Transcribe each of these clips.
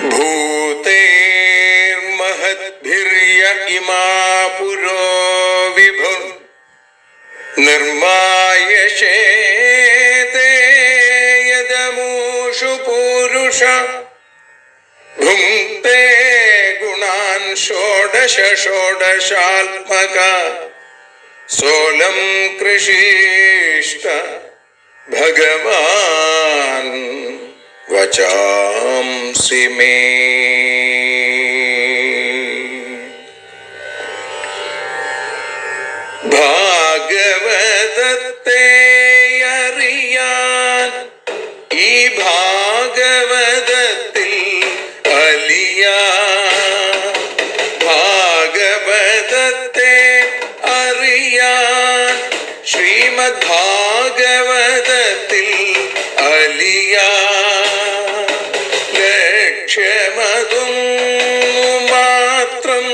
भूतेर्महद्भिर्य इमा पुरो विभुः निर्मायशेते यदमूषु पूरुष भुङ्क्ते गुणान् षोडश षोडशात्मका सोऽलं कृषीष्ट भगवान् वचांसि मे। ഭാഗവതത്തെ അറിയാൻ ഈ ഭാഗവതത്തിൽ അലിയാൻ, ഭാഗവതത്തെ അറിയാൻ ശ്രീമദ് ഭാഗവതത്തിൽ അലിയാൻ, ലക്ഷ്യമതും മാത്രം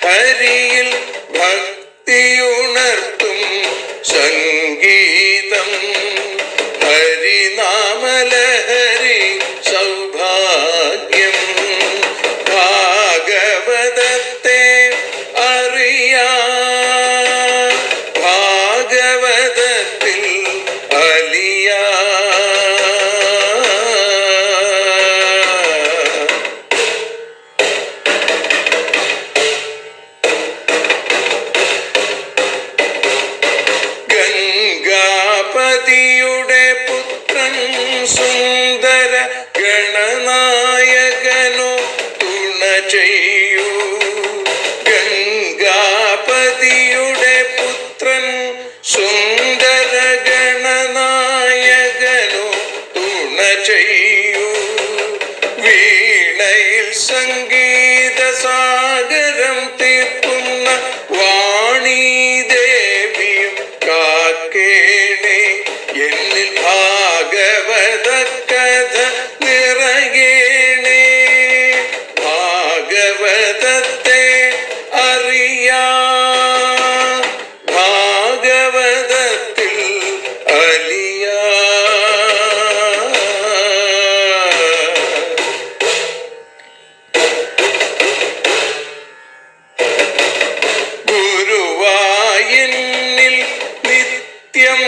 ഹരിയിൽ ഭക്തിയുണർത്തും സംഗീതം ഹരിനാമലഹരി സൗഭാഗ്യം. ഭാഗവതത്തെ അറിയാൻ ഭാഗവതത്തിൽ അലിയാൻ. ഗംഗാപതിയുടെ പുത്രൻ സുന്ദര ഗണനായകനോ തുണ ചെയ്യൂ. ഗംഗാപതിയുടെ പുത്രൻ സുന്ദര ഗണനായകനോ തുണ ചെയ്യൂ. വീണയിൽ സംഗീത സാഗരം തീർക്കുന്ന വാണീദേവിയും കാക്കേണേ എന്നിൽ ഭാഗവത കഥ നിറയേണേ. ഭാഗവതത്തെ അറിയാൻ ഭാഗവതത്തിൽ അലിയാൻ. ഗുരുവായൂരിൽ നിത്യം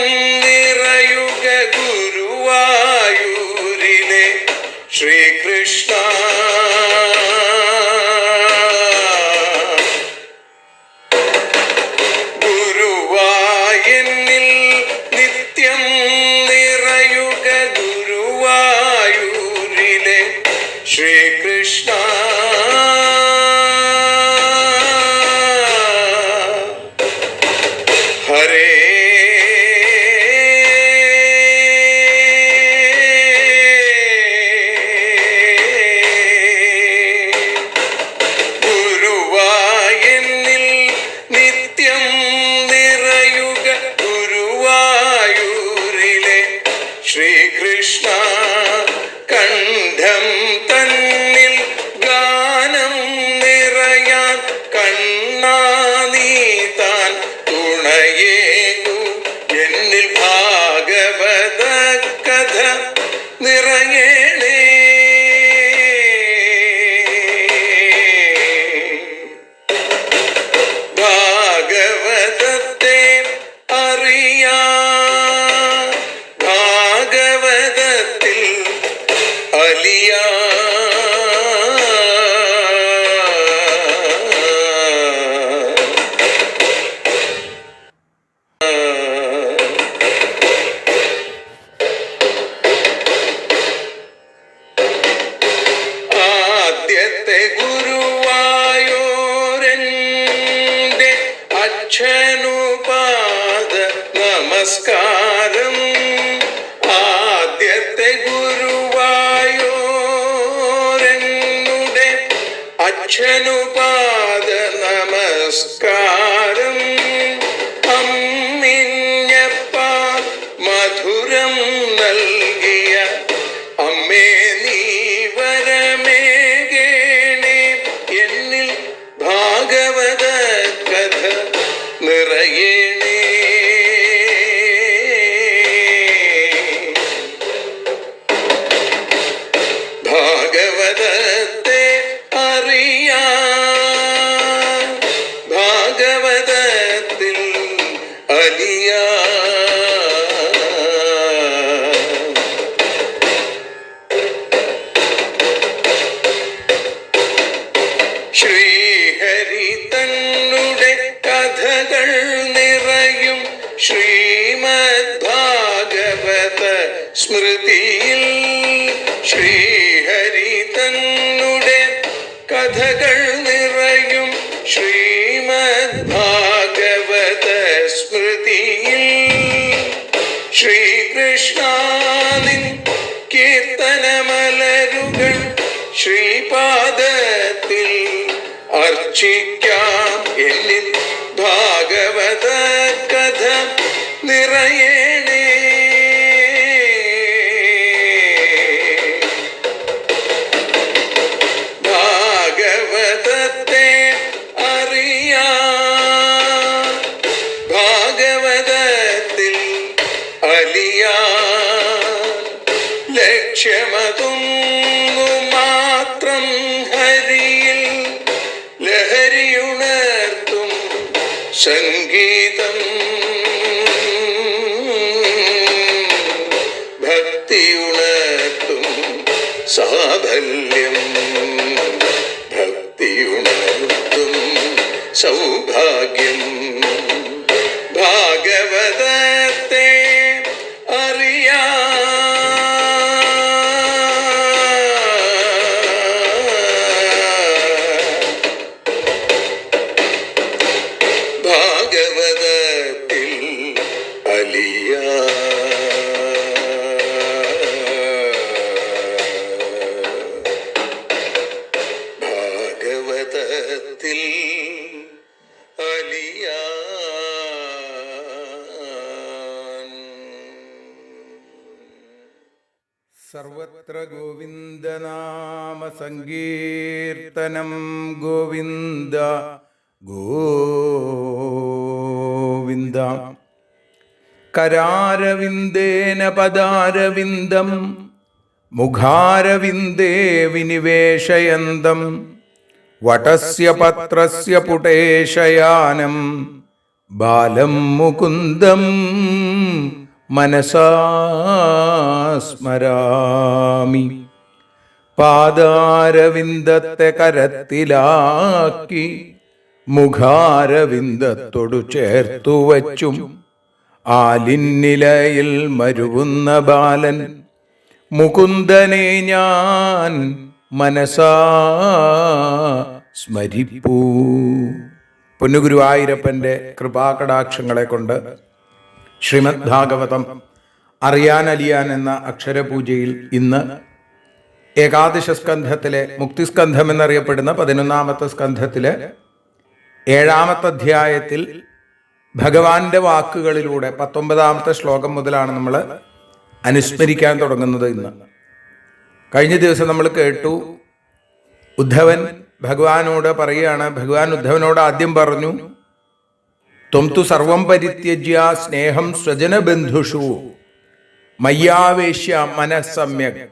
നിറയുക ഗുരുവായൂരിലെ ശ്രീകൃഷ്ണ. ഗുരുവായൂരിൽ നിത്യം നിറയുക ഗുരുവായൂരിലെ ശ്രീകൃഷ്ണ. ഹരേ ഗുരുവായൂരിൽ നിത്യം നിറയുക ഗുരുവായൂരിലെ ശ്രീകൃഷ്ണ. കണ്ഠം തന്നിൽ ഗാനം നിറയാൻ കണ്ണാ നീ താൻ തുണയേകു. എന്നിൽ ഭാഗവത കഥ നിറയേണേ. ഭാഗവതത്തെ അറിയാൻ ഭാഗവതത്തിൽ അലിയാൻ. ആദ്യത്തെ ഗുരുവായൂരന്റെ അച്ഛനുപാദ നമസ്കാരം. ആദ്യത്തെ ഗുരുവായൂരനുടെ അച്ഛനുപാദ നമസ്കാരം. അമ്മിഞ്ഞപ്പാൽ മധുരം നൽകിയ അമ്മേ നീ വരമേകേണേ. എന്നിൽ ഭാഗവത കഥ നിറയേണേ. ഭാഗവതത്തെ അലിയാ. ശ്രീഹരി തന്നുടെ കഥകൾ നിറയും ശ്രീമദ് ഭാഗവത സ്മൃതിയിൽ. ശ്രീഹരി തന്നുടെ കഥകൾ നിറയും ശ്രീമദ് ഭാഗവത സ്മൃതിയിൽ. ശ്രീകൃഷ്ണാനിൻ കീർത്തനമലരുകൾ ശ്രീപാദത്തിൽ അർച്ചിക്കാം. എന്നിൽ ഭാഗവത കഥ നിറയേണേ. ഭാഗവതത്തെ അറിയാ, ഭാഗവതത്തിൽ അലിയാ. ലക്ഷ്യമതൊന്നു മാത്രം ഹരിയിൽ ലഹരിയുണർത്തും സംഗീതം. ഭക്തിയുണർത്തും സാഫല്യം. ഭക്തിയുണർത്തും സൗഭാഗ്യം. ഭാഗവതത്തെ അറിയാ, ഭാഗവതത്തിൽ അലിയാ. ഭാഗവതത്തിൽ അലിയാ. സർവത്ര ഗോവിന്ദനാമ സങ്കീർത്തനം. ഗോവിന്ദ ഗോവിന്ദ. കരാരവിന്ദേന പദാരവിന്ദം മുഖാരവിന്ദേ വിനിവേശയന്തം. വടസ്യ പത്രസ്യ പുടേശയാനം ബാലം മുകുന്ദം മനസാ സ്മരാമി. പാദാരവിന്ദത്തെ കരത്തിലാക്കി മുഖാരവിന്ദത്തോടു ചേർത്തു വച്ചും ആലിന്നിലയിൽ മരുവുന്ന ബാലൻ മുകുന്ദനെ ഞാൻ മനസാ സ്മരിപ്പൂ. പൊന്നുഗുരുവായൂരപ്പൻ്റെ കൃപാകടാക്ഷങ്ങളെ കൊണ്ട് ശ്രീമദ് ഭാഗവതം അറിയാൻ അലിയാൻ എന്ന അക്ഷരപൂജയിൽ ഇന്ന് ഏകാദശ സ്കന്ധത്തിലെ മുക്തിസ്കന്ധം എന്നറിയപ്പെടുന്ന 11ാമത്തെ സ്കന്ധത്തിലെ 7ാമത്തെ അധ്യായത്തിൽ ഭഗവാന്റെ വാക്കുകളിലൂടെ 19ാമത്തെ ശ്ലോകം മുതലാണ് നമ്മൾ അനുസ്മരിക്കാൻ തുടങ്ങുന്നത്. ഇന്ന് കഴിഞ്ഞ ദിവസം നമ്മൾ കേട്ടു, ഉദ്ധവൻ ഭഗവാനോട് പറയുകയാണ്. ഭഗവാൻ ഉദ്ധവനോട് ആദ്യം പറഞ്ഞു, ത്വം തു സർവം പരിത്യജ്യ സ്നേഹം സ്വജനബന്ധുഷു മയ്യാവേശ്യ മനഃസമ്യക്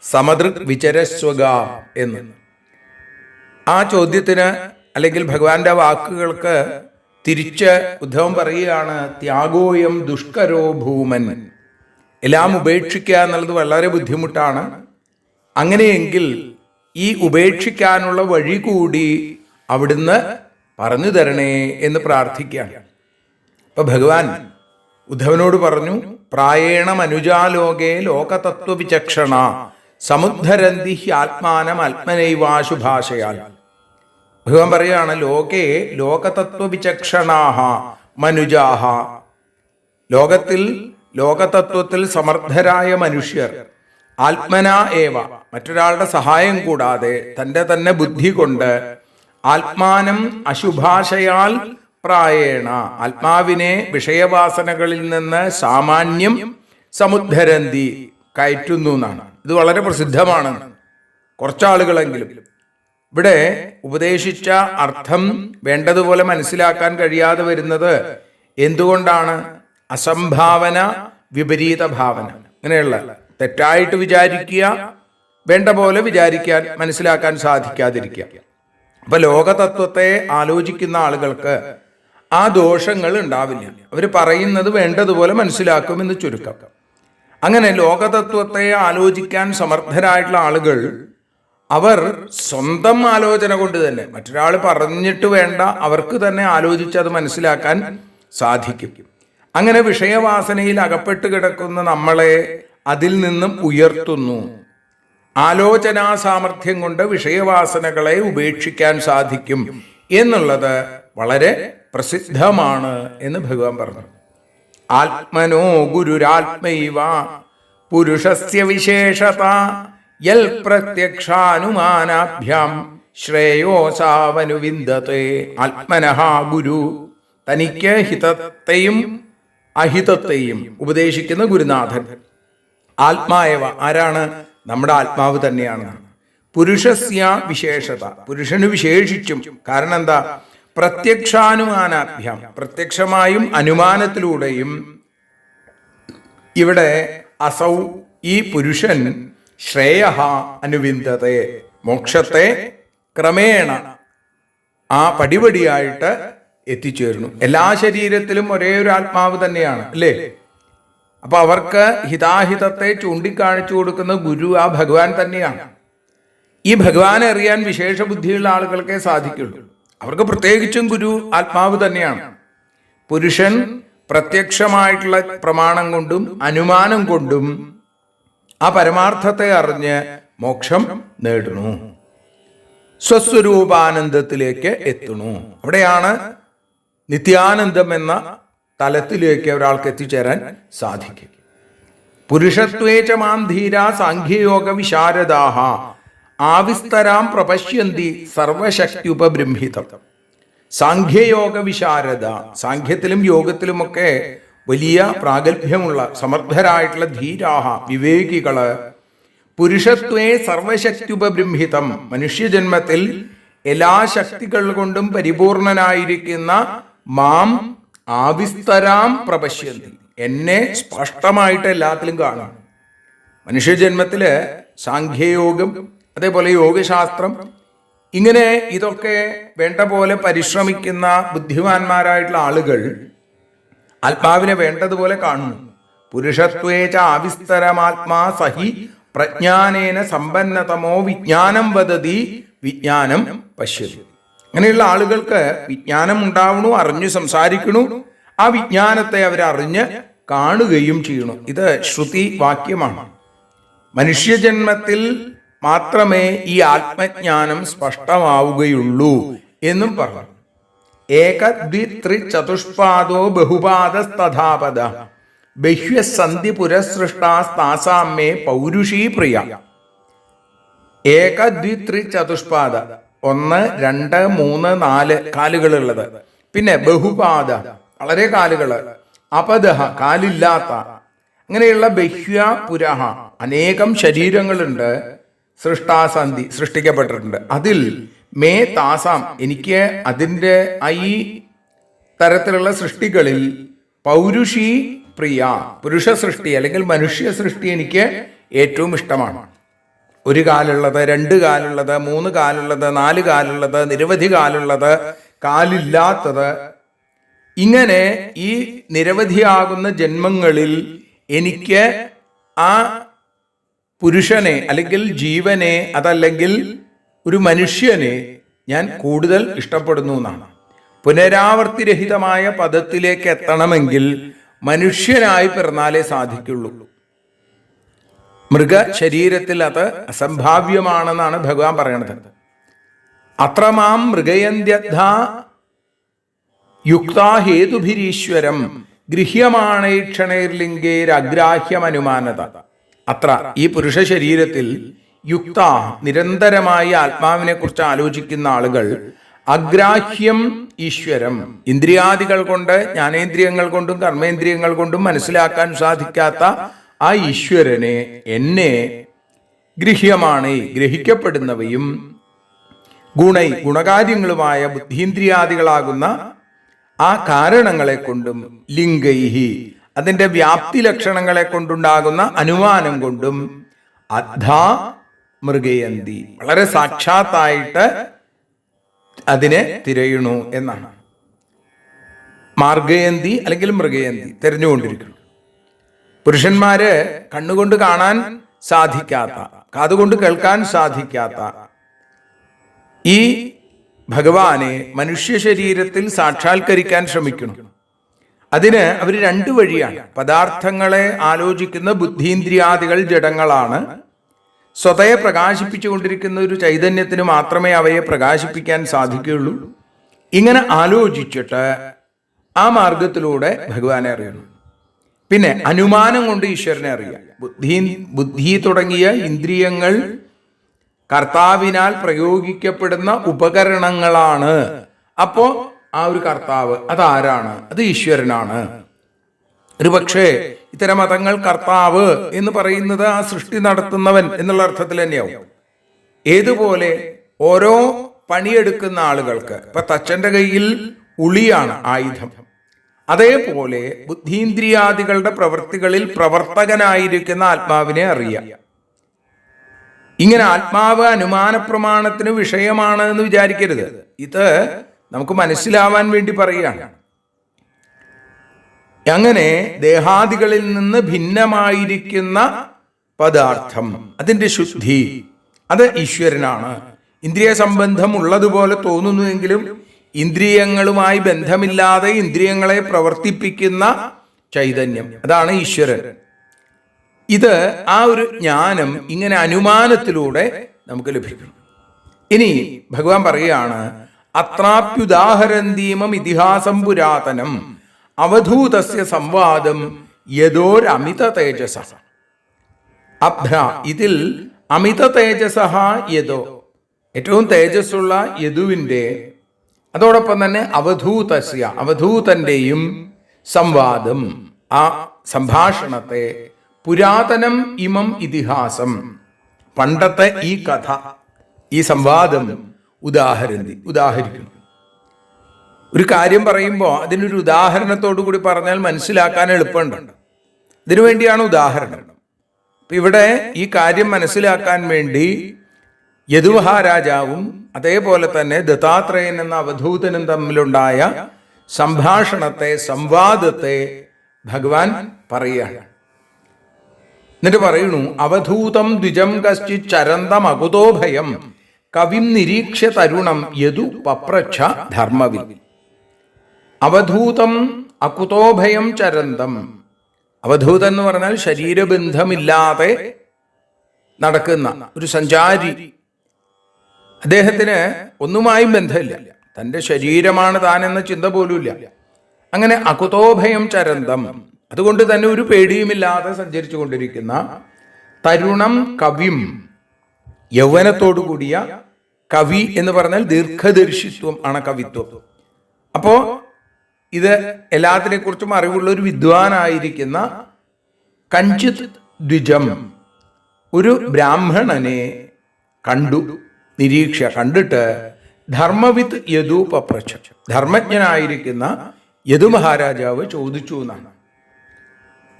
സമദൃക് വിചരസ്വഗ എന്ന്. ആ ചോദ്യത്തിന് അല്ലെങ്കിൽ ഭഗവാന്റെ വാക്കുകൾക്ക് തിരിച്ച് ഉദ്ധവൻ പറയുകയാണ്, ത്യാഗോയം ദുഷ്കരോ ഭൂമൻ. എല്ലാം ഉപേക്ഷിക്കുക എന്നുള്ളത് വളരെ ബുദ്ധിമുട്ടാണ്. അങ്ങനെയെങ്കിൽ ഈ ഉപേക്ഷിക്കാനുള്ള വഴി കൂടി അവിടുന്ന് പറഞ്ഞു തരണേ എന്ന് പ്രാർത്ഥിക്കുകയാണ്. അപ്പൊ ഭഗവാൻ ഉദ്ധവനോട് പറഞ്ഞു, പ്രായേണ മനുജാലോകേ ലോകതത്വവിചക്ഷണ സമുദ്ധരന്തി ആത്മാനം ആത്മനൈവാശുഭാഷയാൽ. ഭഗവാൻ പറയുകയാണ്, ലോകേ ലോകതത്വവിചക്ഷണാഹ മനുജാഹ. ലോകത്തിൽ ലോകതത്വത്തിൽ സമർത്ഥരായ മനുഷ്യർ ആത്മനാ ഏവ, മറ്റൊരാളുടെ സഹായം കൂടാതെ തൻ്റെ തന്നെ ബുദ്ധി കൊണ്ട് ആത്മാനം അശുഭാഷയാൽ പ്രായേണ, ആത്മാവിനെ വിഷയവാസനകളിൽ നിന്ന് സാമാന്യം സമുദ്ധരന്തി, കയറ്റുന്നു എന്നാണ്. ഇത് വളരെ പ്രസിദ്ധമാണ്. കുറച്ചാളുകളെങ്കിലും ഇവിടെ ഉപദേശിച്ച അർത്ഥം വേണ്ടതുപോലെ മനസ്സിലാക്കാൻ കഴിയാതെ വരുന്നത് എന്തുകൊണ്ടാണ്? അസംഭാവന, വിപരീത ഭാവന, ഇങ്ങനെയുള്ള തെറ്റായിട്ട് വിചാരിക്കുക, വേണ്ട പോലെ വിചാരിക്കാൻ, മനസ്സിലാക്കാൻ സാധിക്കാതിരിക്കുക. അപ്പൊ ലോകതത്വത്തെ ആലോചിക്കുന്ന ആളുകൾക്ക് ആ ദോഷങ്ങൾ ഉണ്ടാവില്ല. അവർ പറയുന്നത് വേണ്ടതുപോലെ മനസ്സിലാക്കുമെന്ന് ചുരുക്കം. അങ്ങനെ ലോകതത്വത്തെ ആലോചിക്കാൻ സമർത്ഥരായിട്ടുള്ള ആളുകൾ അവർ സ്വന്തം ആലോചന കൊണ്ട് തന്നെ, മറ്റൊരാൾ പറഞ്ഞിട്ട് വേണ്ട, അവർക്ക് തന്നെ ആലോചിച്ച് അത് മനസ്സിലാക്കാൻ സാധിക്കും. അങ്ങനെ വിഷയവാസനയിൽ അകപ്പെട്ട് കിടക്കുന്ന നമ്മളെ അതിൽ നിന്നും ഉയർത്തുന്നു. ആലോചനാ സാമർഥ്യം കൊണ്ട് വിഷയവാസനകളെ ഉപേക്ഷിക്കാൻ സാധിക്കും എന്നുള്ളത് വളരെ പ്രസിദ്ധമാണ് എന്ന് ഭഗവാൻ പറഞ്ഞു. ആത്മനോ ഗുരുരാത്മൈവ പുരുഷസ്യ വിശേഷത യൽ പ്രത്യക്ഷാനുമാനാഭ്യാം ശ്രേയോസാവനുവിന്ദത്തെ. ആത്മനഃ ഗുരു, തനിക്ക് ഹിതത്തെയും അഹിതത്തെയും ഉപദേശിക്കുന്ന ഗുരുനാഥൻ. ആത്മായവ, ആരാണ്? നമ്മുടെ ആത്മാവ് തന്നെയാണ്. പുരുഷസ്യ വിശേഷത, പുരുഷന് വിശേഷിച്ചും. കാരണം എന്താ? പ്രത്യക്ഷാനുമാനാഭ്യാം, പ്രത്യക്ഷമായും അനുമാനത്തിലൂടെയും. ഇവിടെ അസൗ, ഈ പുരുഷൻ, ശ്രേയ അനുവിന്ദത്തെ, മോക്ഷത്തെ ക്രമേണ ആ പടിപടിയായിട്ട് എത്തിച്ചേരുന്നു. എല്ലാ ശരീരത്തിലും ഒരേ ഒരു ആത്മാവ് തന്നെയാണ്, അല്ലേ? അപ്പൊ അവർക്ക് ഹിതാഹിതത്തെ ചൂണ്ടിക്കാണിച്ചു കൊടുക്കുന്ന ഗുരു ആ ഭഗവാൻ തന്നെയാണ്. ഈ ഭഗവാനെ അറിയാൻ വിശേഷ ബുദ്ധിയുള്ള ആളുകൾക്കേ സാധിക്കുള്ളൂ. അവർക്ക് പ്രത്യേകിച്ചും ഗുരു ആത്മാവ് തന്നെയാണ്. പുരുഷൻ പ്രത്യക്ഷമായിട്ടുള്ള പ്രമാണം കൊണ്ടും അനുമാനം കൊണ്ടും ആ പരമാർത്ഥത്തെ അറിഞ്ഞ് മോക്ഷം നേടുന്നു, സ്വസ്വരൂപാനന്ദത്തിലേക്ക് എത്തുന്നു. അവിടെയാണ് നിത്യാനന്ദം എന്ന തലത്തിലേക്ക് ഒരാൾക്ക് എത്തിച്ചേരാൻ സാധിക്കും. പുരുഷത്വേച മാം ധീര സാഖ്യയോഗ വിശാരദാഹ ആവിസ്തരാം പ്രപശ്യന്തി സർവശക്തിയുപബൃംഹിതം. സാഖ്യയോഗ വിശാരദ, സാഖ്യത്തിലും യോഗത്തിലുമൊക്കെ വലിയ പ്രാഗൽഭ്യമുള്ള സമർത്ഥരായിട്ടുള്ള ധീരാഹ, വിവേകികള്, പുരുഷത്വേ സർവശക്തിയുപബൃംഹിതം, മനുഷ്യജന്മത്തിൽ എല്ലാ ശക്തികൾ കൊണ്ടും പരിപൂർണനായിരിക്കുന്ന മാം ആവിസ്തരാം പ്രപശ്യന്തി, എന്നെ സ്പഷ്ടമായിട്ട് എല്ലാത്തിലും കാണാം. മനുഷ്യജന്മത്തില് സാഖ്യയോഗം, അതേപോലെ യോഗശാസ്ത്രം, ഇങ്ങനെ ഇതൊക്കെ വേണ്ട പോലെ പരിശ്രമിക്കുന്ന ബുദ്ധിമാന്മാരായിട്ടുള്ള ആളുകൾ ആത്മാവിനെ വേണ്ടതുപോലെ കാണുന്നു. പുരുഷത്വേച ആവിസ്തരമാത്മാ സഹി പ്രജ്ഞാനേന സമ്പന്നതമോ വിജ്ഞാനം വദതി വിജ്ഞാനം പശ്യതി. അങ്ങനെയുള്ള ആളുകൾക്ക് വിജ്ഞാനം ഉണ്ടാവണു, അറിഞ്ഞു സംസാരിക്കണു, ആ വിജ്ഞാനത്തെ അവരറിഞ്ഞ് കാണുകയും ചെയ്യണു. ഇത് ശ്രുതി വാക്യമാണ്. മനുഷ്യജന്മത്തിൽ മാത്രമേ ഈ ആത്മജ്ഞാനം സ്പഷ്ടമാവുകയുള്ളൂ എന്നും പറഞ്ഞു. ഏകദ്വിത്രി ചതുഷ്പാദോ ബഹുപാദസ്തഥാപദ ബഹ്യസന്ധി പുരസൃഷ്ടാസ്താസാമേ പൗരുഷീ പ്രിയ. ഏകദ്വിത്രി ചതുഷ്പാദ, 1, 2, 3, 4 കാലുകളുള്ളത്. പിന്നെ ബഹുപാദ, വളരെ കാലുകള്. അപദഹ, കാലില്ലാത്ത. അങ്ങനെയുള്ള ബഹ്യ പുരഹ, അനേകം ശരീരങ്ങളുണ്ട്. സൃഷ്ടാസന്ധി, സൃഷ്ടിക്കപ്പെട്ടിട്ടുണ്ട്. അതിൽ മേ താസാം, എനിക്ക് അതിൻ്റെ ഈ തരത്തിലുള്ള സൃഷ്ടികളിൽ പൗരുഷീ പ്രിയ, പുരുഷ സൃഷ്ടി അല്ലെങ്കിൽ മനുഷ്യ സൃഷ്ടി എനിക്ക് ഏറ്റവും ഇഷ്ടമാണ്. 1 കാലുള്ളത്, 2 കാലുള്ളത്, 3 കാലുള്ളത്, 4 കാലുള്ളത്, നിരവധി കാലുള്ളത്, കാലില്ലാത്തത്, ഇങ്ങനെ ഈ നിരവധിയാകുന്ന ജന്മങ്ങളിൽ എനിക്ക് ആ പുരുഷനെ അല്ലെങ്കിൽ ജീവനെ, അതല്ലെങ്കിൽ ഒരു മനുഷ്യനെ ഞാൻ കൂടുതൽ ഇഷ്ടപ്പെടുന്നു എന്നാണ്. പുനരാവർത്തിരഹിതമായ പദത്തിലേക്ക് എത്തണമെങ്കിൽ മനുഷ്യനായി പിറന്നാലേ സാധിക്കുള്ളൂ. മൃഗ ശരീരത്തിൽ അത് അസംഭാവ്യമാണെന്നാണ് ഭഗവാൻ പറയണത്. അത്രമാം മൃഗയന്ത്യഥ യുക്താ ഹേതുഭിരീശ്വരം ഗൃഹ്യമാണൈക്ഷണൈർലിംഗേരഗ്രാഹ്യമനുമാനത. അത്ര, ഈ പുരുഷ ശരീരത്തിൽ യുക്ത, നിരന്തരമായി ആത്മാവിനെ കുറിച്ച് ആലോചിക്കുന്ന ആളുകൾ, അഗ്രാഹ്യം ഈശ്വരം, ഇന്ദ്രിയാദികൾ കൊണ്ട്, ജ്ഞാനേന്ദ്രിയങ്ങൾ കൊണ്ടും കർമ്മേന്ദ്രിയങ്ങൾ കൊണ്ടും മനസ്സിലാക്കാൻ സാധിക്കാത്ത ആ ഈശ്വരനെ, എന്നെ, ഗൃഹ്യമാണ്, ഗ്രഹിക്കപ്പെടുന്നവയും, ഗുണകാര്യങ്ങളുമായ ബുദ്ധീന്ദ്രിയാദികളാകുന്ന ആ കാരണങ്ങളെ കൊണ്ടും, ലിംഗൈഹി, അതിന്റെ വ്യാപ്തി ലക്ഷണങ്ങളെ കൊണ്ടുണ്ടാകുന്ന അനുമാനം കൊണ്ടും, അദ്ധാ മൃഗയന്തി, വളരെ സാക്ഷാത്തായിട്ട് അതിനെ തിരയണു എന്നാണ്. മാർഗയന്തി അല്ലെങ്കിൽ മൃഗയന്തി തിരഞ്ഞുകൊണ്ടിരിക്കുന്നു. പുരുഷന്മാര് കണ്ണുകൊണ്ട് കാണാൻ സാധിക്കാത്ത, കാതുകൊണ്ട് കേൾക്കാൻ സാധിക്കാത്ത ഈ ഭഗവാനെ മനുഷ്യ ശരീരത്തിൽ സാക്ഷാത്കരിക്കാൻ ശ്രമിക്കണം. അതിന് അവർ രണ്ടു വഴിയാണ്. പദാർത്ഥങ്ങളെ ആലോചിക്കുന്ന ബുദ്ധീന്ദ്രിയാദികൾ ജഡങ്ങളാണ്. സ്വതയെ പ്രകാശിപ്പിച്ചുകൊണ്ടിരിക്കുന്ന ഒരു ചൈതന്യത്തിന് മാത്രമേ അവയെ പ്രകാശിപ്പിക്കാൻ സാധിക്കുകയുള്ളൂ. ഇങ്ങനെ ആലോചിച്ചിട്ട് ആ മാർഗത്തിലൂടെ ഭഗവാനെ അറിയണം. പിന്നെ അനുമാനം കൊണ്ട് ഈശ്വരനെ അറിയാം. ബുദ്ധി തുടങ്ങിയ ഇന്ദ്രിയങ്ങൾ കർത്താവിനാൽ പ്രയോഗിക്കപ്പെടുന്ന ഉപകരണങ്ങളാണ്. അപ്പോ ആ ഒരു കർത്താവ് അതാരാണ്? അത് ഈശ്വരനാണ്. ഒരു പക്ഷേ ഇത്തരം മതങ്ങൾ കർത്താവ് എന്ന് പറയുന്നത് ആ സൃഷ്ടി നടത്തുന്നവൻ എന്നുള്ള അർത്ഥത്തിൽ തന്നെയാവും. ഏതുപോലെ ഓരോ പണിയെടുക്കുന്ന ആളുകൾക്ക്, ഇപ്പൊ തച്ചന്റെ കയ്യിൽ ഉളിയാണ് ആയുധം, അതേപോലെ ബുദ്ധീന്ദ്രിയാദികളുടെ പ്രവൃത്തികളിൽ പ്രവർത്തകനായിരിക്കുന്ന ആത്മാവിനെ അറിയാം. ഇങ്ങനെ ആത്മാവ് അനുമാന പ്രമാണത്തിന് വിഷയമാണ് എന്ന് വിചാരിക്കരുത്. ഇത് നമുക്ക് മനസ്സിലാവാൻ വേണ്ടി പറയുകയാണ്. അങ്ങനെ ദേഹാദികളിൽ നിന്ന് ഭിന്നമായിരിക്കുന്ന പദാർത്ഥം, അതിന്റെ ശുദ്ധി, അത് ഈശ്വരനാണ്. ഇന്ദ്രിയ സംബന്ധം ഉള്ളതുപോലെ തോന്നുന്നുവെങ്കിലും ഇന്ദ്രിയങ്ങളുമായി ബന്ധമില്ലാതെ ഇന്ദ്രിയങ്ങളെ പ്രവർത്തിപ്പിക്കുന്ന ചൈതന്യം, അതാണ് ഈശ്വരൻ. ഇത് ആ ഒരു ജ്ഞാനം ഇങ്ങനെ അനുമാനത്തിലൂടെ നമുക്ക് ലഭിക്കും. ഇനി ഭഗവാൻ പറയുകയാണ്, അത്രാപ്യുദാഹരന്തീമം ഇതിഹാസം പുരാതനം അവധൂതസ്യ സംവാദം യദോരമിത തേജസ. അഭ്ര, ഇതിൽ അമിത തേജസ യദോ, ഏറ്റവും തേജസ്സുള്ള യദുവിന്റെ, അതോടൊപ്പം തന്നെ അവധൂതസ്യ, അവധൂതന്റെയും സംവാദം, ആ സംഭാഷണത്തെ, പുരാതനം ഇമം ഇതിഹാസം, പണ്ടത്തെ ഈ കഥ, ഈ സംവാദം ഉദാഹരിക്കുന്നു. ഒരു കാര്യം പറയുമ്പോൾ അതിനൊരു ഉദാഹരണത്തോടു കൂടി പറഞ്ഞാൽ മനസ്സിലാക്കാൻ എളുപ്പമുണ്ട്. ഇതിനുവേണ്ടിയാണ് ഉദാഹരണം. ഇപ്പൊ ഇവിടെ ഈ കാര്യം മനസ്സിലാക്കാൻ വേണ്ടി യദുമഹാരാജാവും അതേപോലെ തന്നെ ദത്താത്രേയൻ എന്ന അവധൂതനും തമ്മിലുണ്ടായ സംഭാഷണത്തെ, സംവാദത്തെ ഭഗവാൻ പറയുകയാണ്. എന്നിട്ട് പറയുന്നു, അവധൂതം ദ്വിജം കശ്ചിത് ചരന്തം അകുതോ ഭയം കവിം നിരീക്ഷ്യ തരുണം യദു പപ്രച്ഛ ധർമ്മവിൽ. അവധൂതം അകുതോ ഭയം ചരന്തം. അവധൂതം എന്ന് പറഞ്ഞാൽ ശരീരബന്ധമില്ലാതെ നടക്കുന്ന ഒരു സഞ്ചാരി. അദ്ദേഹത്തിന് ഒന്നുമായും ബന്ധമില്ല, തൻ്റെ ശരീരമാണ് താനെന്ന ചിന്ത പോലുമില്ല. അങ്ങനെ അകുതോഭയം ചരന്തം, അതുകൊണ്ട് തന്നെ ഒരു പേടിയുമില്ലാതെ സഞ്ചരിച്ചു കൊണ്ടിരിക്കുന്ന തരുണം കവിം, യൗവനത്തോടു കൂടിയ കവി എന്ന് പറഞ്ഞാൽ ദീർഘദർശിത്വം ആണ് കവിത്വം. അപ്പോ ഇത് എല്ലാത്തിനെ കുറിച്ചും അറിവുള്ള ഒരു വിദ്വാനായിരിക്കുന്ന കഞ്ചിത് ദ്വിജം, ഒരു ബ്രാഹ്മണനെ കണ്ടു, കണ്ടിട്ട് ധർമ്മവിത്ത് യദു പപ്രച്ഛ, ധർമ്മജ്ഞനായിരിക്കുന്ന യദു മഹാരാജാവ് ചോദിച്ചു എന്നാണ്.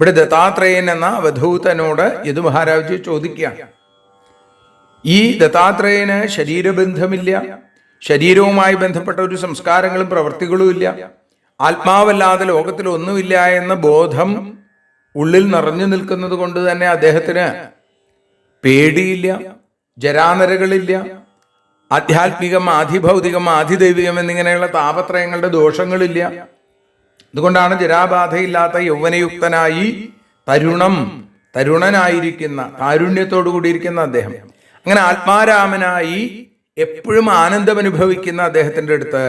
ഇവിടെ ദത്താത്രേയൻ എന്ന അവധൂതനോട് യദു മഹാരാജ് ചോദിക്കുകയാണ്. ഈ ദത്താത്രേയന് ശരീരബന്ധമില്ല, ശരീരവുമായി ബന്ധപ്പെട്ട ഒരു സംസ്കാരങ്ങളും പ്രവൃത്തികളും ഇല്ല, ആത്മാവല്ലാതെ ലോകത്തിൽ ഒന്നുമില്ല എന്ന ബോധം ഉള്ളിൽ നിറഞ്ഞു നിൽക്കുന്നത് കൊണ്ട് തന്നെ അദ്ദേഹത്തിന് പേടിയില്ല, ജരാനരകളില്ല, ആധ്യാത്മികം, ആധിഭൗതികം, ആധിദൈവികം എന്നിങ്ങനെയുള്ള താപത്രയങ്ങളുടെ ദോഷങ്ങളില്ല. അതുകൊണ്ടാണ് ജരാബാധയില്ലാത്ത യൗവനയുക്തനായി തരുണനായിരിക്കുന്ന, കാരുണ്യത്തോടു കൂടിയിരിക്കുന്ന അദ്ദേഹം. അങ്ങനെ ആത്മാരാമനായി എപ്പോഴും ആനന്ദം അനുഭവിക്കുന്ന അദ്ദേഹത്തിൻ്റെ അടുത്ത്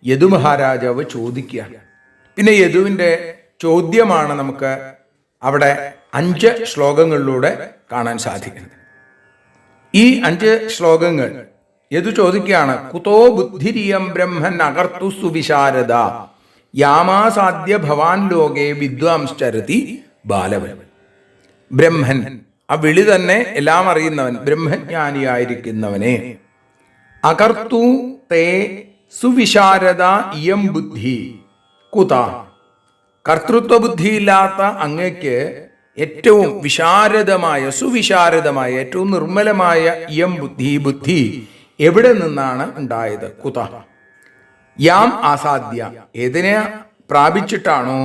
യദു മഹാരാജാവ് ചോദിക്കുകയാണ്. പിന്നെ യദുവിൻ്റെ ചോദ്യമാണ് നമുക്ക് അവിടെ 5 ശ്ലോകങ്ങളിലൂടെ കാണാൻ സാധിക്കുന്നത്. ഈ 5 ശ്ലോകങ്ങൾ യദു ചോദിക്കുകയാണ്, കുതോ ബുദ്ധിരിയം ബ്രഹ്മൻ അകർത്തു സുവിശാരദ യാമാസാദ്യ ഭവാൻ ലോകേ വിദ്വാംശ്ചരതി ബാലവൻ. ബ്രഹ്മൻ, ആ വിളി തന്നെ എല്ലാം അറിയുന്നവൻ, ബ്രഹ്മജ്ഞാനിയായിരിക്കുന്നവനെ, അകർത്തു തേ സുവിശാരദ ഇയം ബുദ്ധി കുത, കർത്തൃത്വ ബുദ്ധിയില്ലാത്ത അങ്ങയ്ക്ക് ഏറ്റവും വിശാരദമായ, സുവിശാരദമായ, ഏറ്റവും നിർമ്മലമായ ഇയം ബുദ്ധി എവിടെ നിന്നാണ് ഉണ്ടായത്? കുത യാം ആസാദ്യ, ഏതിനെ പ്രാപിച്ചിട്ടാണോ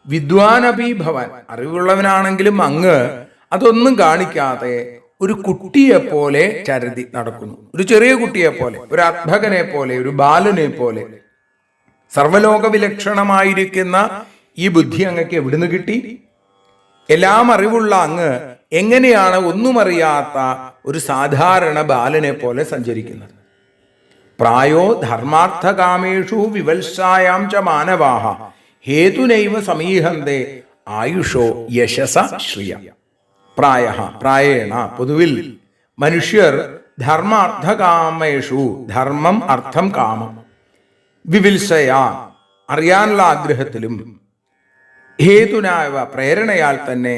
വിദ്വാനപി ഭവാൻ, അറിവുള്ളവനാണെങ്കിലും അങ്ങ് അതൊന്നും കാണിക്കാതെ ഒരു കുട്ടിയെപ്പോലെ ചരതി നടക്കുന്നു. ഒരു ചെറിയ കുട്ടിയെപ്പോലെ, ഒരു അർഭകനെ പോലെ, ഒരു ബാലനെ പോലെ. സർവലോക വിലക്ഷണമായിരിക്കുന്ന ഈ ബുദ്ധി അങ്ങക്ക് എവിടുന്ന് കിട്ടി? എല്ലാം അറിവുള്ള അങ്ങ് എങ്ങനെയാണ് ഒന്നും അറിയാത്ത ഒരു സാധാരണ ബാലനെ പോലെ സഞ്ചരിക്കുന്നത്? പ്രായോ ധർമാർത്ഥകാമേഷു വിവത്സായാം ച മാനവാഹ ഹേതുനൈവ സമീഹന്തേ ആയുഷോ യശസ ശ്രിയ. പ്രായേണ പൊതുവിൽ മനുഷ്യർ ധർമാർത്ഥകാമേഷു, ധർമ്മം അർത്ഥം കാമം, വിവിത്സയാ അറിയാനുള്ള ആഗ്രഹത്തിലും, ഹേതുനായ പ്രേരണയാൽ തന്നെ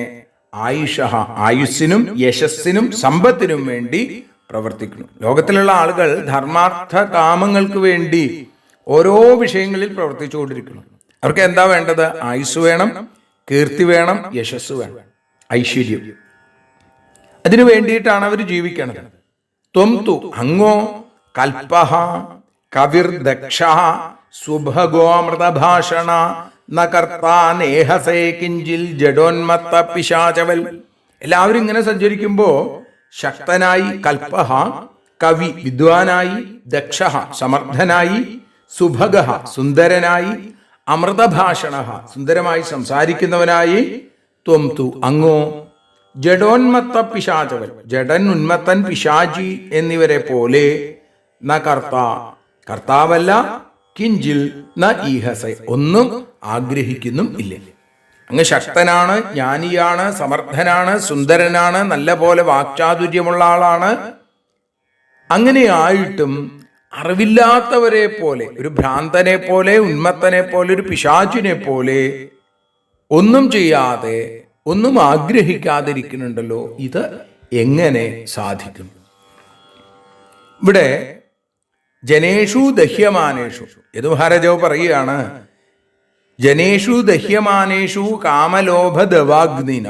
ആയുഷ ആയുസ്സിനും യശസ്സിനും സമ്പത്തിനും വേണ്ടി പ്രവർത്തിക്കുന്നു. ലോകത്തിലുള്ള ആളുകൾ ധർമാർത്ഥ കാമങ്ങൾക്ക് വേണ്ടി ഓരോ വിഷയങ്ങളിൽ പ്രവർത്തിച്ചുകൊണ്ടിരിക്കുന്നു. അവർക്ക് എന്താ വേണ്ടത്? ആയുസ് വേണം, കീർത്തി വേണം, യശസ് വേണം, ഐശ്വര്യം. അതിനു വേണ്ടിയിട്ടാണ് അവർ ജീവിക്കണത്. ത്വം തു അങ്ങോ കൽപഹ കവിർ ദക്ഷ സുഭഗോമൃതഭാഷണ ന കർത്താ നേഹസേ കിഞ്ചിൽ ജഡോന്മത്ത പിശാചവൽ. എല്ലാവരും ഇങ്ങനെ സഞ്ചരിക്കുമ്പോ ശക്തനായി, കൽപഹ കവി വിദ്വാനായി, ദക്ഷ സമർത്ഥനായി, സുഭഗ സുന്ദരനായി, അമൃതഭാഷണ സുന്ദരമായി സംസാരിക്കുന്നവനായി, ത്വം തു അങ്ങോ ജഡോന്മത്ത പിശാചവൽ ജഡൻ, ഉന്മത്തൻ, പിശാചി എന്നിവരെ പോലെ, ന കർത്താവല്ല, കിഞ്ചിൽ ന ഈഹസ ഒന്നും ആഗ്രഹിക്കുന്നും ഇല്ല. അങ്ങ് ശക്തനാണ്, ജ്ഞാനിയാണ്, സമർത്ഥനാണ്, സുന്ദരനാണ്, നല്ല പോലെ വാക്ചാതുര്യമുള്ള ആളാണ്. അങ്ങനെയായിട്ടും അറിവില്ലാത്തവരെ പോലെ, ഒരു ഭ്രാന്തനെ പോലെ, ഉന്മത്തനെ പോലെ, ഒരു പിശാചിനെ പോലെ ഒന്നും ചെയ്യാതെ, ഒന്നും ആഗ്രഹിക്കാതിരിക്കുന്നുണ്ടല്ലോ. ഇത് എങ്ങനെ സാധിക്കും? ഇവിടെ ജനേഷു ദഹ്യമാനേഷു യദുമഹാരാജാവ് പറയുകയാണ്, ജനേഷു ദഹ്യമാനേഷു കാമലോഭദവാഗ്നിന.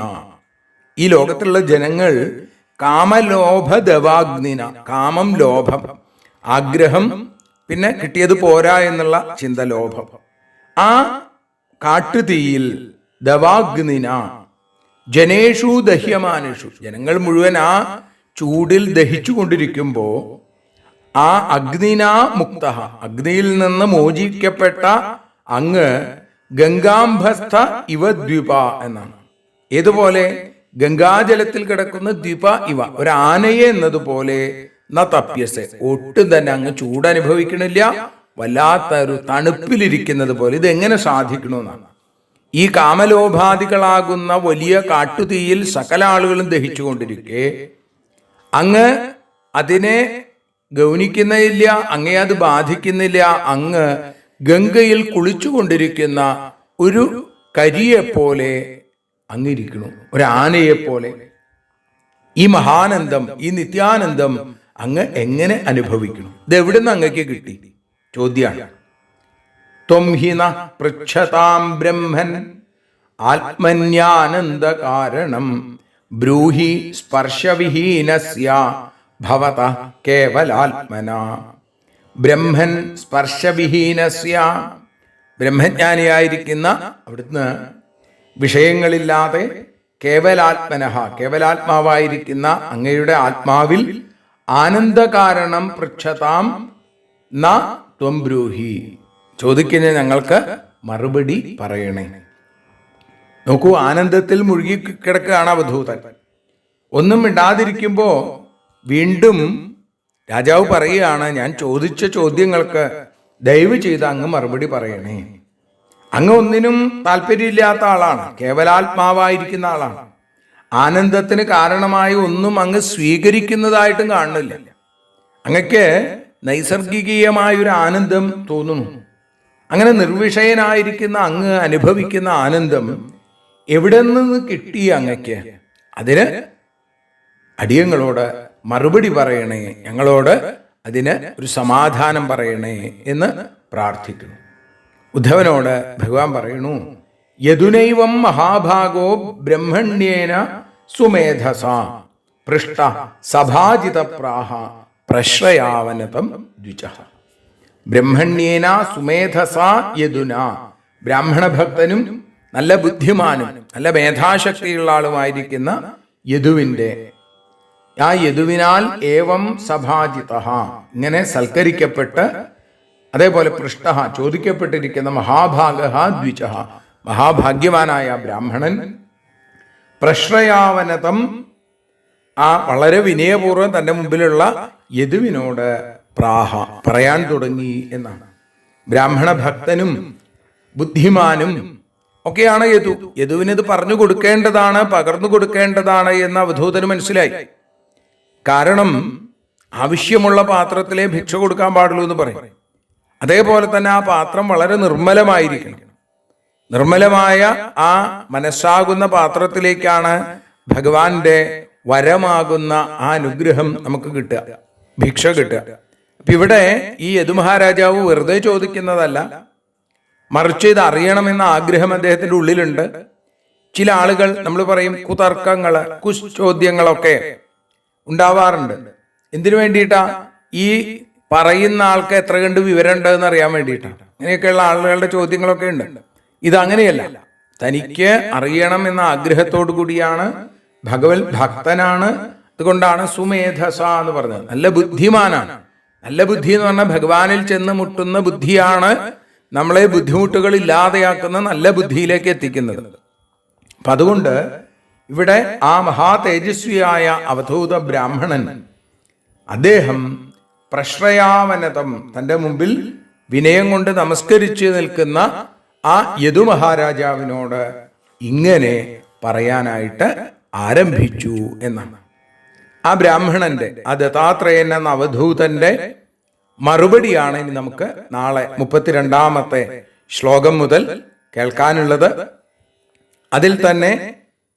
ഈ ലോകത്തിലുള്ള ജനങ്ങൾ കാമലോഭദവാഗ്നിന, കാമം ലോഭം, ആഗ്രഹം, പിന്നെ കിട്ടിയത് പോരാ എന്നുള്ള ചിന്ത ലോഭം. ആ കാട്ടുതീയിൽ ദവാഗ്നിന ജനേഷു ദഹ്യമാനേഷു, ജനങ്ങൾ മുഴുവൻ ആ ചൂടിൽ ദഹിച്ചു കൊണ്ടിരിക്കുമ്പോ ആ അഗ്നിനാ മുക്ത, അഗ്നിയിൽ നിന്ന് മോചിക്കപ്പെട്ട അങ്ങ് ഗംഗാംഭസ്ഥ ഇവ ദ്വിപ എന്നാണ്. ഏതുപോലെ? ഗംഗാജലത്തിൽ കിടക്കുന്ന ദ്വിപ ഇവ, ഒരു ആനയെ എന്നതുപോലെ, ന തപ്യസെ ഒട്ടും തന്നെ അങ്ങ് ചൂടനുഭവിക്കണില്ല, വല്ലാത്തൊരു തണുപ്പിലിരിക്കുന്നത് പോലെ. ഇതെങ്ങനെ സാധിക്കണമെന്നാണ്. ഈ കാമലോഭാദികളാകുന്ന വലിയ കാട്ടുതീയിൽ സകല ആളുകളും ദഹിച്ചുകൊണ്ടിരിക്കെ അങ്ങ് അതിനെ ഗൗനിക്കുന്നില്ല, അങ്ങേ അത് ബാധിക്കുന്നില്ല. അങ്ങ് ഗംഗയിൽ കുളിച്ചുകൊണ്ടിരിക്കുന്ന ഒരു കരിയെപ്പോലെ അങ്ങിരിക്കണം, ഒരു ആനയെപ്പോലെ. ഈ മഹാനന്ദം, ഈ നിത്യാനന്ദം അങ്ങ് എങ്ങനെ അനുഭവിക്കണം? ഇത് എവിടുന്ന് അങ്ങക്ക് കിട്ടി? ചോദ്യമാണ്. ത്വം ഹി ന പൃച്ഛതാം ബ്രഹ്മൻ ആത്മന്യാനന്ദ കാരണം ബ്രൂഹി സ്പർശവിഹീനസ്യ ഭവത കേവലാത്മന. ബ്രഹ്മൻ സ്പർശവിഹീനസ്യ, ബ്രഹ്മജ്ഞാനിയായിരിക്കുന്ന അവിടുന്ന് വിഷയങ്ങളില്ലാതെ കേവലാത്മനഃ, കേവലാത്മാവായിരിക്കുന്ന അങ്ങയുടെ ആത്മാവിൽ ആനന്ദകാരണം പൃച്ഛതാം ന ത്വം ബ്രൂഹി, ചോദിക്കുന്ന ഞങ്ങൾക്ക് മറുപടി പറയണേ. നോക്കൂ, ആനന്ദത്തിൽ മുഴുകി കിടക്കുകയാണ് അവധൂതൻ. ഒന്നും മിണ്ടാതിരിക്കുമ്പോ വീണ്ടും രാജാവ് പറയുകയാണ്, ഞാൻ ചോദിച്ച ചോദ്യങ്ങൾക്ക് ദയവ് ചെയ്ത് അങ്ങ് മറുപടി പറയണേ. അങ്ങ് ഒന്നിനും താല്പര്യമില്ലാത്ത ആളാണ്, കേവലാത്മാവായിരിക്കുന്ന ആളാണ്. ആനന്ദത്തിന് കാരണമായി ഒന്നും അങ്ങ് സ്വീകരിക്കുന്നതായിട്ടും കാണുന്നില്ല. അങ്ങക്ക് നൈസർഗികീയമായൊരു ആനന്ദം തോന്നുന്നു. അങ്ങനെ നിർവിഷയനായിരിക്കുന്ന അങ്ങ് അനുഭവിക്കുന്ന ആനന്ദം എവിടെ നിന്ന് കിട്ടി അങ്ങക്ക്? അതിന് അടിയങ്ങളോട് മറുപടി പറയണേ, ഞങ്ങളോട് അതിന് ഒരു സമാധാനം പറയണേ എന്ന് പ്രാർത്ഥിക്കുന്നു. ഉദ്ധവനോട് ഭഗവാൻ പറയണു, യദുനൈവം മഹാഭാഗോ ബ്രഹ്മണ്യേന സുമേധസ പൃഷ്ട സഭാജിത പ്രാഹ പ്രശ്രയാവനതം ദ്വിജഃ. ബ്രഹ്മണ്യേന സുമേധസ യദുന, ബ്രാഹ്മണ ഭക്തനും നല്ല ബുദ്ധിമാനും നല്ല മേധാശക്തിയുള്ള ആളുമായിരിക്കുന്ന യദുവിൻ്റെ ആ യദുവിനാൽ ഏവം സഭാജിത ഇങ്ങനെ സൽക്കരിക്കപ്പെട്ട് അതേപോലെ പൃഷ്ട ചോദിക്കപ്പെട്ടിരിക്കുന്ന മഹാഭാഗ ദ്വിജ മഹാഭാഗ്യവാനായ ബ്രാഹ്മണൻ പ്രശ്രയാവനതം ആ വളരെ വിനയപൂർവ്വം തൻ്റെ മുമ്പിലുള്ള യദുവിനോട് പറയാൻ തുടങ്ങി എന്നാണ്. ബ്രാഹ്മണ ഭക്തനും ബുദ്ധിമാനും ഒക്കെയാണ് യദുവിനിത് പറഞ്ഞു കൊടുക്കേണ്ടതാണ്, പകർന്നു കൊടുക്കേണ്ടതാണ് എന്ന് അവധൂതന് മനസ്സിലായി. കാരണം ആവശ്യമുള്ള പാത്രത്തിലെ ഭിക്ഷ കൊടുക്കാൻ പാടുള്ളൂ എന്ന് പറയും. അതേപോലെ തന്നെ ആ പാത്രം വളരെ നിർമ്മലമായിരിക്കണം. നിർമ്മലമായ ആ മനസ്സാകുന്ന പാത്രത്തിലേക്കാണ് ഭഗവാന്റെ വരമാകുന്ന ആ അനുഗ്രഹം നമുക്ക് കിട്ടുക, ഭിക്ഷ കിട്ടുക. അപ്പൊ ഇവിടെ ഈ യദുമഹാരാജാവ് വെറുതെ ചോദിക്കുന്നതല്ല, മറിച്ച് ഇത് അറിയണമെന്ന ആഗ്രഹം അദ്ദേഹത്തിന്റെ ഉള്ളിലുണ്ട്. ചില ആളുകൾ നമ്മൾ പറയും കുതർക്കങ്ങള്, കുശ്ചോദ്യങ്ങളൊക്കെ ഉണ്ടാവാറുണ്ട്. എന്തിനു വേണ്ടിയിട്ടാ? ഈ പറയുന്ന ആൾക്ക് എത്ര കണ്ട് വിവരമുണ്ട് എന്ന് അറിയാൻ വേണ്ടിയിട്ടാണ്. അങ്ങനെയൊക്കെയുള്ള ആളുകളുടെ ചോദ്യങ്ങളൊക്കെ ഉണ്ട്. ഇതങ്ങനെയല്ല. തനിക്ക് അറിയണം എന്ന ആഗ്രഹത്തോടു കൂടിയാണ്, ഭഗവത് ഭക്തനാണ്. അതുകൊണ്ടാണ് സുമേധസ എന്ന് പറഞ്ഞത്. നല്ല ബുദ്ധിമാനാണ്. നല്ല ബുദ്ധി എന്ന് പറഞ്ഞാൽ ഭഗവാനിൽ ചെന്ന് മുട്ടുന്ന ബുദ്ധിയാണ് നമ്മളെ ബുദ്ധിമുട്ടുകൾ ഇല്ലാതെയാക്കുന്ന നല്ല ബുദ്ധിയിലേക്ക് എത്തിക്കുന്നത്. അപ്പൊ അതുകൊണ്ട് ഇവിടെ ആ മഹാ തേജസ്വിയായ അവധൂത ബ്രാഹ്മണൻ അദ്ദേഹം പ്രശ്രയാവനതം തൻ്റെ മുമ്പിൽ വിനയം കൊണ്ട് നമസ്കരിച്ച് നിൽക്കുന്ന ആ യദുമഹാരാജാവിനോട് ഇങ്ങനെ പറയാനായിട്ട് ആരംഭിച്ചു എന്നാണ്. ആ ബ്രാഹ്മണന്റെ ആ ദത്താത്രേയൻ എന്ന അവധൂതന്റെ മറുപടിയാണ് ഇനി നമുക്ക് നാളെ 32ാമത്തെ ശ്ലോകം മുതൽ കേൾക്കാനുള്ളത്. അതിൽ തന്നെ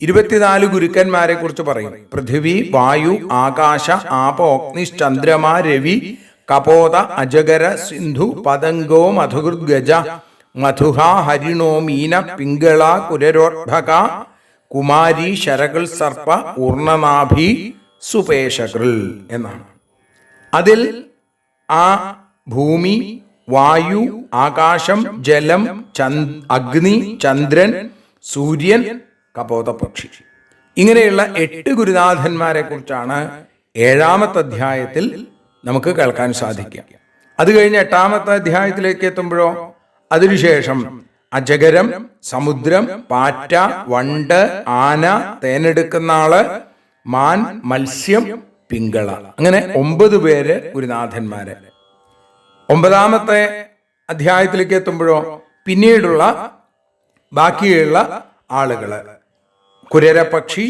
24 ഗുരുക്കന്മാരെ കുറിച്ച് പറയും. പൃഥ്വി, വായു, ആകാശ, ആപ, അഗ്നിശ്ചന്ദ്രമ, രവി, കപോത, അജഗര, സിന്ധു, പതംഗോ, മധുഗജ, മധുഹ, ഹരിണോ, മീന, പിംഗള, കുരരോർഭക, കുമാരി, ശരകൾ, സർപ്പ, ഊർണനാഭി, സുപേശകൃ എന്നാണ്. അതിൽ ആ ഭൂമി, വായു, ആകാശം, ജലം, അഗ്നി, ചന്ദ്രൻ, സൂര്യൻ, കപോതപക്ഷി ഇങ്ങനെയുള്ള 8 ഗുരുനാഥന്മാരെ കുറിച്ചാണ് 7ാമത്തെ അധ്യായത്തിൽ നമുക്ക് കേൾക്കാൻ സാധിക്കുക. അത് കഴിഞ്ഞ് 8ാമത്തെ അധ്യായത്തിലേക്ക് എത്തുമ്പോഴോ അതിനുശേഷം അജഗരം, സമുദ്രം, പാറ്റ, വണ്ട്, ആന, തേനെടുക്കുന്ന ആള്, മാൻ, മത്സ്യം, പിങ്കള, അങ്ങനെ 9 പേര് ഗുരുനാഥന്മാര്. 9ാമത്തെ അധ്യായത്തിലേക്ക് എത്തുമ്പോഴോ പിന്നീടുള്ള ബാക്കിയുള്ള ആളുകള് കുരരപക്ഷി,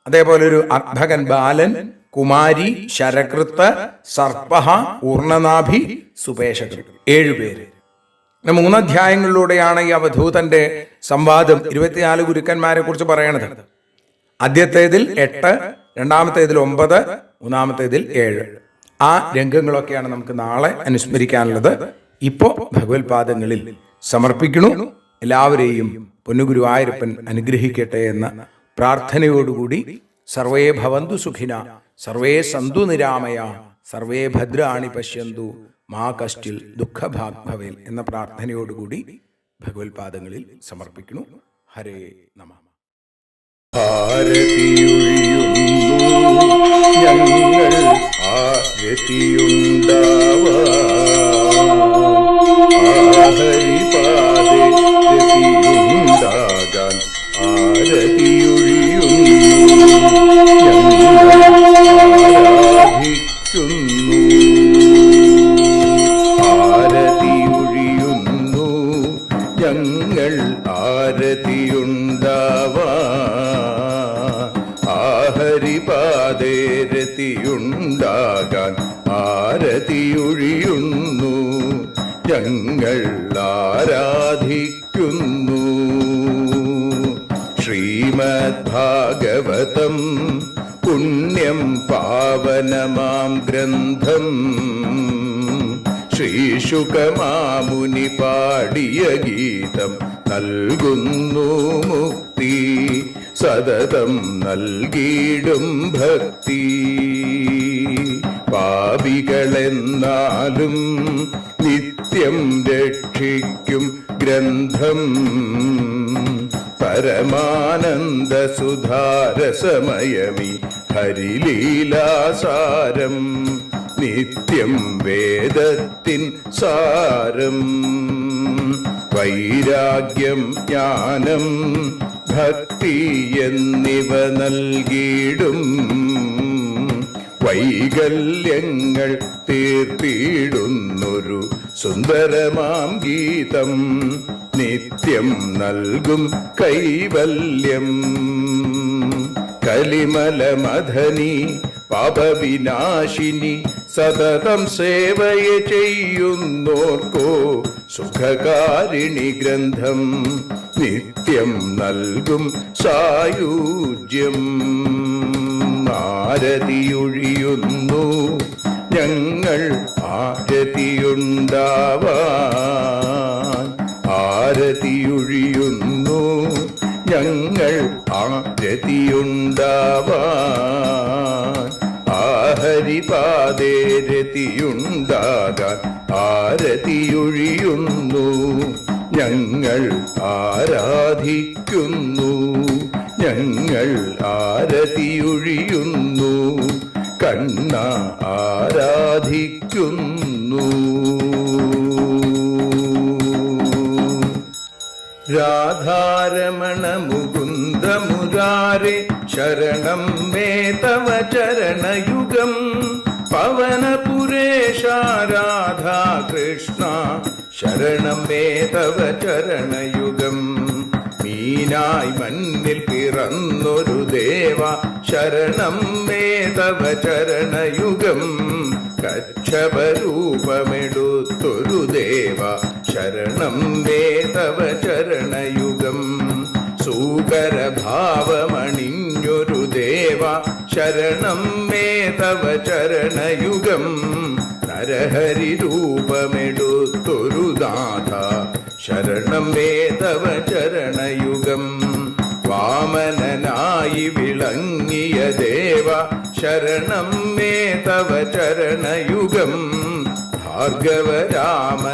അതേപോലെ ഒരു അർഭകൻ ബാലൻ, കുമാരി, ശരകൃത്ത്, സർപ്പ, ഊർണനാഭി, സുപേശകൃ 7 പേര്. 3 അധ്യായങ്ങളിലൂടെയാണ് ഈ അവധൂതന്റെ സംവാദം 24 ഗുരുക്കന്മാരെ കുറിച്ച് പറയണത്. ആദ്യത്തേതിൽ 8, രണ്ടാമത്തേതിൽ 9, മൂന്നാമത്തേതിൽ 7. ആ രംഗങ്ങളൊക്കെയാണ് നമുക്ക് നാളെ അനുസ്മരിക്കാനുള്ളത്. ഇപ്പോ ഭഗവത് പാദങ്ങളിൽ സമർപ്പിക്കണു. എല്ലാവരെയും പൊന്നുഗുരുവായൂരപ്പൻ അനുഗ്രഹിക്കട്ടെ എന്ന പ്രാർത്ഥനയോടുകൂടി സർവേ ഭവന്തു സുഖിന, സർവേ സന്തു നിരാമയ, സർവേ ഭദ്രാണി പശ്യന്തു, മാ കശ്ചിൽ ദുഃഖഭാഗ് ഭവേൽ എന്ന പ്രാർത്ഥനയോടുകൂടി ഭഗവത് പാദങ്ങളിൽ സമർപ്പിക്കുന്നു. ഹരേ നമഃ. രതിയുണ്ടാകാൻ ആരതിയൊഴിയുന്നു, ഞങ്ങൾ ആരാധിക്കുന്നു. ശ്രീമദ് ഭാഗവതം പുണ്യം പാവനമാം ഗ്രന്ഥം, ശ്രീശുകമാമുനി പാടിയ ഗീതം നൽകുന്നു മുക്തി, സതതം നൽകിയിടും ഭക്തി. പാപികളെന്നാലും നിത്യം രക്ഷിക്കും ഗ്രന്ഥം പരമാനന്ദ സുധാരസമയമി ഹരിലീലാസാരം നിത്യം വേദത്തിൻ സാരം വൈരാഗ്യം ജ്ഞാനം ഭക്തി എന്നിവ നൽകിയിടും വൈകല്യങ്ങൾ തീർത്തിടുന്നൊരു സുന്ദരമാം ഗീതം നിത്യം നൽകും കൈവല്യം കലിമല മഥനി പാപവിനാശിനി സതതം സേവയ ചെയ്യുന്നോർക്കോ സുഖകാരിണി ഗ്രന്ഥം നിത്യം നൽകും സായുജ്യം ആരതിയൊഴിയുന്നു ഞങ്ങൾ ആരതിയുണ്ടാവാൻ ആരതിയൊഴിയുന്നു ഞങ്ങൾ ആരതിയുണ്ടാവാൻ ആഹരിപാദേ രതിയുണ്ടാകാൻ ആരതിയൊഴിയുന്നു ഞങ്ങൾ ആരാധിക്കുന്നു ഞങ്ങൾ ആരതിയൊഴിയുന്നു കണ്ണ ആരാധിക്കുന്നു രാധാരമണ മുകുന്ദ മുരാരെ ശരണം മേ തവ ചരണയുഗം പവനപുരേശ രാധാ കൃഷ്ണ ശരണം മേ തവ ചരണയുഗം മീനായി മണ്ണിൽ പിറന്നൊരു ദേവ ശരണം മേ തവ ചരണയുഗം കച്ഛപരൂപമെടുത്തൊരു ദേവ ശരണം മേ തവ ചരണയുഗം സൂകരഭാവമണിഞ്ഞൊരു ദേവ ശരണം മേ തവ ചരണയുഗം നരഹരി രൂപമെടുത്തൊരു നാഥ ശരണം മേ തവ ചരണയുഗം വാമനനായി വിളങ്ങിയ ദേവ ശരണം മേ തവ ചരണയുഗം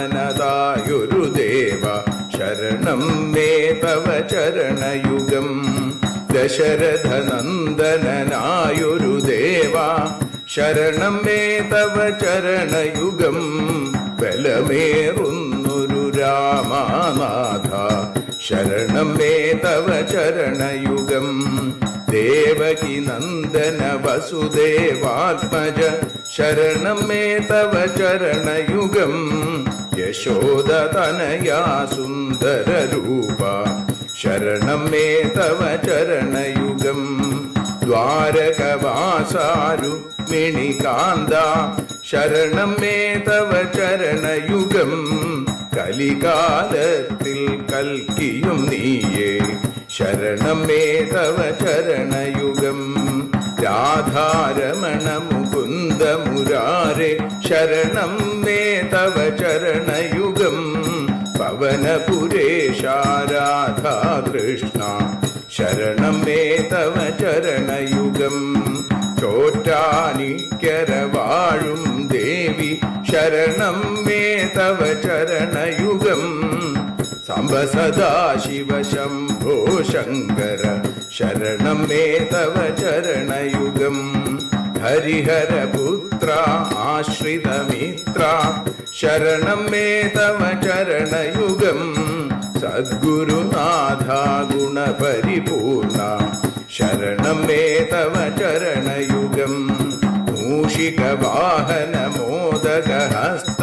ഭാർഗവരാമനതായൊരു ദേവ ശരണം മേ തവ ചരണയുഗം ദശരഥനന്ദനായൊരു ദേവ ശരണം മേ തവ ചരണയുഗം ബലമേറുന്നൊരു രാമനാഥ ശരണം മേ തവ ചരണയുഗം ദേവകി നന്ദന വസുദേവാത്മജ ശരണം മേ തവ ചരണയുഗം യശോദതനയാ സുന്ദര രൂപ ശരണം മേ തവ ചരണയുഗം ദ്വാരകവാസാരുക്മിണികാന്ത ശരണം മേ തവ ചരണയുഗം കലികാലത്തിൽ കൽക്കിയും നീയേ ശരണം മേ തവ ചരണയുഗം രാധാരമണ മുകുന്ദ മുരാരെ ശരണം മേ തവ ചരണയുഗം പവനപുരേശ രാധാ കൃഷ്ണ ശരണം മേ തവ ചരണയുഗം ചോറ്റാനിക്കര വാഴും ദേവി ശരണം മേ തവ ചരണയുഗം സാംബ സദാശിവ ശംഭോ ശങ്കര ശരണം മേ തവ ചരണയുഗം ഹരിഹരപുത്ര ആശ്രിതമിത്ര ശരണം മേ തവ ചരണയുഗം സദ്ഗുരുനാഥ ഗുണപരിപൂർണ ശരണം മേ തവ ചരണയുഗം മൂഷികവാഹന മോദകഹസ്ത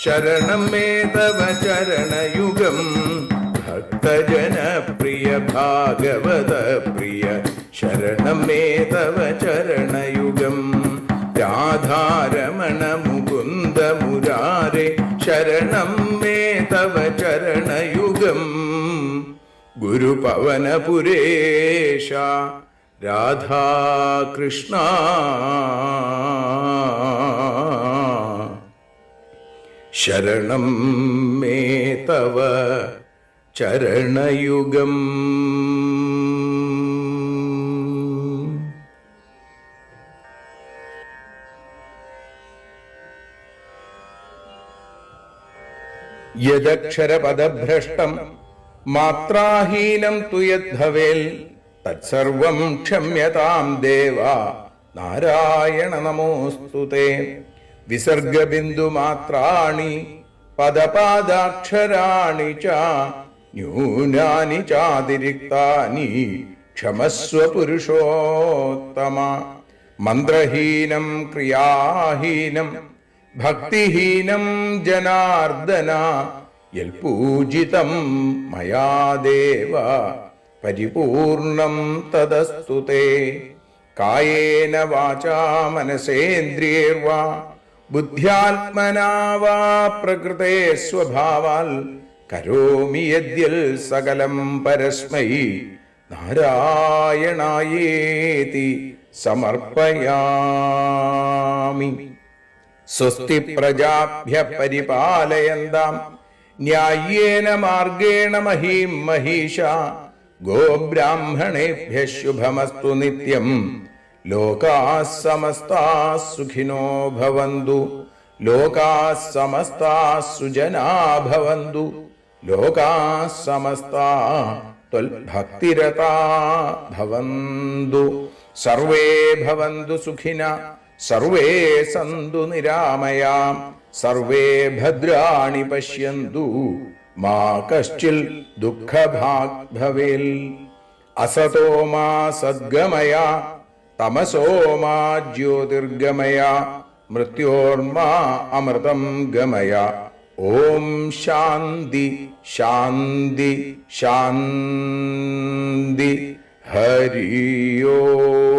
ശരണം മേ തവ ചരണയുഗം ഭക്തജനപ്രിയ ഭാഗവത പ്രിയ ശരണം മേ തവ ചരണയുഗം രാധാരമണ മുകുന്ദ മുരാരെ ശരണം മേ തവ ചരണയുഗം ഗുരുപവനപുരേശ രാധാകൃഷ്ണ ശരണം മേ തവ ചരണയുഗം. യദക്ഷരപദഭ്രഷ്ടം മാത്രാഹീനം തു യദ്ഭവേൽ തത്സർവം ക്ഷമ്യതാം ദേവ നാരായണ നമോസ്തുതേ. വിസർഗബിന്ദുമാത്രാണി പദപാദാക്ഷരാണി ച ന്യൂനാനി ചാതിരിക്താനി ക്ഷമസ്വ പുരുഷോത്തമ. മന്ത്രഹീനം ക്രിയാഹീനം ഭക്തിഹീനം ജനാർദ്ദന യൽപൂജിതം മയാ ദേവ പരിപൂർണം തദസ്തു തേ. കായേന വാചാ മനസേന്ദ്രിയേർവാ ബുദ്ധ്യാത്മനാ വാ പ്രകൃതേ സ്വഭാവാൽ കരോമി യദ്യൽ സകലം പരസ്മൈ നാരായണായേതി സമർപ്പയാമി. സ്വസ്തി പ്രജാഭ്യഃ പരിപാലയന്താം ന്യായേന മാർഗേണ മഹീം മഹീഷാ. ഗോബ്രാഹ്മണേഭ്യഃ ശുഭമസ്തു നിത്യം. ലോകാഃ സമസ്താഃ സുഖിനോ ഭവന്തു. ലോകാഃ സമസ്താഃ സുജനാ ഭവന്തു. ലോകാഃ സമസ്താഃ ത്വൽഭക്തിരതാ ഭവന്തു. സർവേ ഭവന്തു സുഖിനഃ സർവേ സന്തു നിരാമയാം. സർവേ ഭദ്രാണി പശ്യന്തു മാ കശ്ചിൽ ദുഃഖഭാഗ് ഭവേൽ. അസതോ മാ സദ്ഗമയ തമസോ മാ ജ്യോതിർഗമയ മൃത്യോർമാ അമൃതം ഗമയ. ഓം ശാന്തി ശാന്തി ശാന്തി. ഹരി ഓം.